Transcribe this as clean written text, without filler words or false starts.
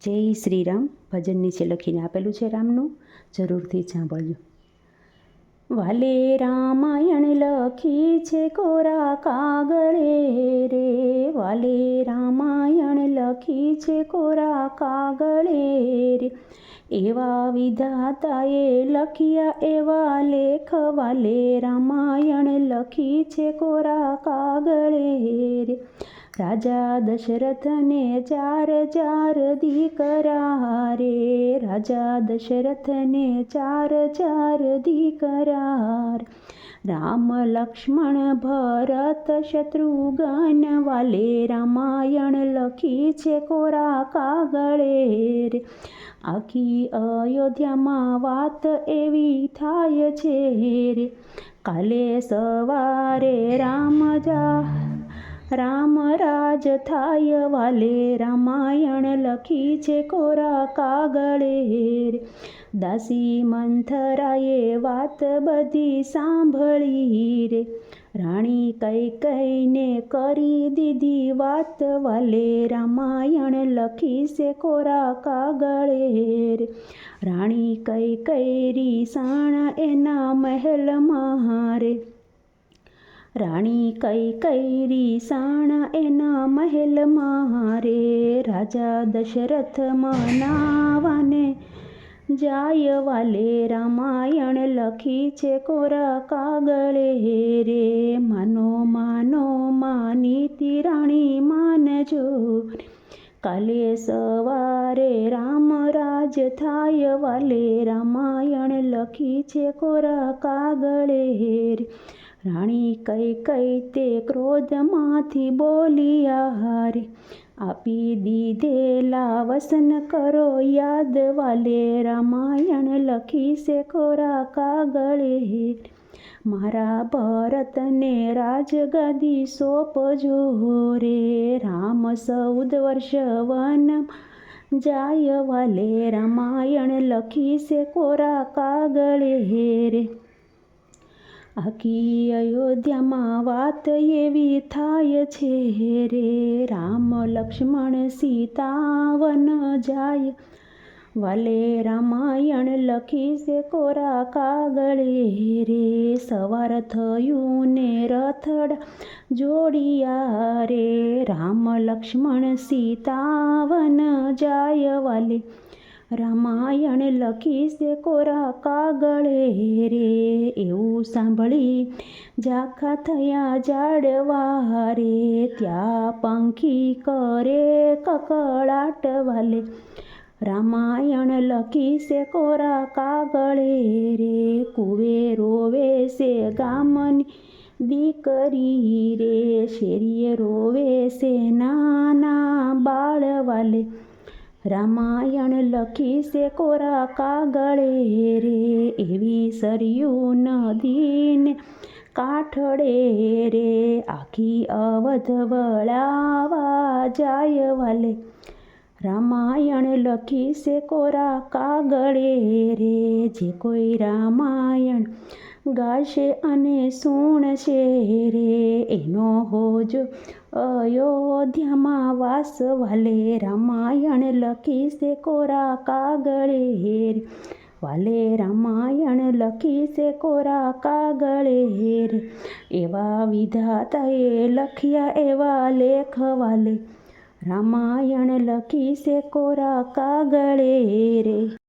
જય શ્રી રામ ભજન નીચે લખીને આપેલું છે રામનું, જરૂરથી સાંભળજો. વાલે રામાયણ લખી છે કોરા કાગળે રે, વાલે રામાયણ લખી છે કોરા કાગળે રે. એવા વિધાતાએ લખ્યા એવા લેખ, વાલે રામાયણ લખી છે કોરા કાગળે રે. રાજા દશરથને 4 દીકરા રે, રાજા દશરથને 4 દીકરા. રામ લક્ષ્મણ ભરત શત્રુઘ્ન, વાલે રામાયણ લખી છે કોરા કાગળે રે. આખી અયોધ્યામાં વાત એવી થાય છે રે, કાલે સવારે રામ રાજ થાય, વાલે રામાયણ લખી છે કોરા કાગળે રે. દાસી મંથરાએ વાત બધી સાંભળી રે, રાણી કૈકેયીને કરી દીધી વાત, વાલે રામાયણ લખી છે કોરા કાગળે રે. રાણી કૈકેયી રીસાણા એના મહેલમાં રે, રાણી કૈકેયી રીસાણા એના મહેલમાં રે. રાજા દશરથ મનાવાને જાય, વાલે રામાયણ લખી છે કોરા કાગળે રે. માનો માનો માનીતી રાણી માનજો, કાલે સવારે રામ રાજ થાય, વાલે રામાયણ લખી છે કોરા કાગળે રે. રાણી કૈકેયી તે ક્રોધમાંથી બોલ્યા રે, આપી દીધેલા વસન કરો યાદ, વાલે રામાયણ લખી છે કોરા કાગળે રે. મારા ભરતને રાજગાદી સોંપજો રે, રામ 14 વર્ષ વનમાં જાય, વાલે રામાયણ લખી છે કોરા કાગળે રે. આખી અયોધ્યામાં વાત એવી થાય છે રે, રામ લક્ષ્મણ સીતા વન જાય, વાલે રામાયણ લખી છે કોરા કાગળે રે. સવાર થયું ને રથડા જોડિયા રે, રામ લક્ષ્મણ સીતા વન જાય, વાલે રામાયણ લખી છે કોરા કાગળે રે. એવું સાંભળી ઝાંખા થયા ઝાડવા રે, ત્યાં પંખી કરે કકળાટ, વાલે રામાયણ લખી છે કોરા કાગળે રે. કુવે રોવે છે ગામની દીકરી રે, શેરીએ રોવે છે નાના બાળ, વાલે રામાયણ લખી છે કોરા કાગળે રે. એવી સરયુ નદીને કાંઠડે રે, આખી અવધ વળાવા જાય, વાલે રામાયણ લખી છે કોરા કાગળે રે. જે કોઈ રામાયણ ગાશે અને સુણશે રે, એનો હોજો અયોધ્યામાં વાસ, વાલે રામાયણ લખી છે કોરા કાગળે રે. વાલે રામાયણ લખી છે કોરા કાગળે રે. એવા વિધાતાએ લખ્યા એવા લેખ, વાલે રામાયણ લખી છે કોરા કાગળે રે.